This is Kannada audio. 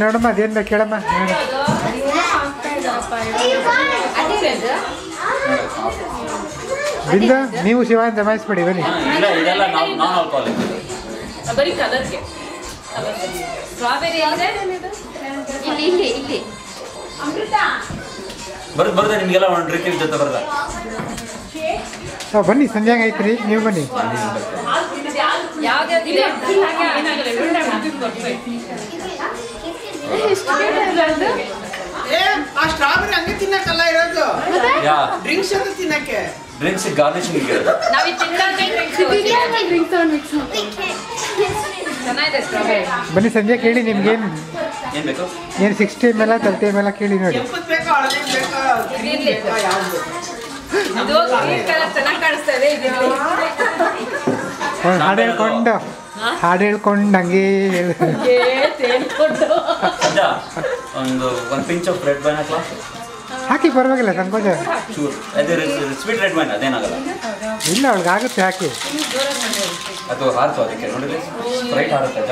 ನೋಡಮ್ಮ ಅದೇನು ಕೇಳಮ್ಮ ಬಿಂದು ನೀವು ಶಿವ ಅಂತ ಜಮಾಯಿಸ್ಬಿಡಿ ಬನ್ನಿ. ಬರೀ ಕಲರ್ಗೆ ಸ್ಟ್ರಾಬೆರಿ ಇಲ್ಲಿ ಇಲ್ಲಿ ಇಲ್ಲಿ ಅಮೃತ ಬರ್ದ ನಿಮಗೆಲ್ಲ ಒಂದು ಡ್ರಿಂಕ್ ಜೊತೆ ಬರ್ದ ಬನ್ನಿ ಸಂಜೆ ಐತ್ರಿ ನೀವು ಬನ್ನಿ. ಸ್ಟ್ರಾಬೆರಿ ಹಂಗೆ ತಿನ್ನಕ್ಕಲ್ಲ ಇರೋದು, ಡ್ರಿಂಕ್ಸ್ ಅಂತ ತಿನ್ನಕ್ಕೆ. ಡ್ರಿಂಕ್ಸ್ ಗಾರ್ನಿಶಿಂಗ್ ಬನ್ನಿ ಸಂಜೆ ಕೇಳಿ ನಿಮ್ಗೇನು ಏನ್ ಬೇಕು? ಏನು 60 ml 30 ml ಕೇಳಿ ನೋಡಿ. ಕೆಂಪದ್ ಬೇಕಾ ಹಳದಿ ಬೇಕಾ ಗ್ರೀನ್ ಬೇಕಾ ಯಾವ್ದು? ಹಾಡು ಹೇಳ್ಕೊಂಡು ಹಂಗೆ ಒಂದು ಪಿಂಚ್ ಆಫ್ ರೆಡ್ ವೈನ್ ಹಾಕ್ಲಾ? ಹಾಕಿ ಪರವಾಗಿಲ್ಲ ಸಂಕೋಚ. ಚೂರ್ ಅದೇ ಸ್ವೀಟ್ ರೆಡ್ ವೈನ್ ಅದೇನಾಗಲ್ಲ. ಇಲ್ಲ ಅವಳಿಗೆ ಆಗುತ್ತೆ ಹಾಕಿ. ಅದು ಹಾರ್ತು ಅದಕ್ಕೆ ನೋಡಿದ್ರೆ ಸ್ಪ್ರೈಟ್ ಹಾರುತ್ತೆ.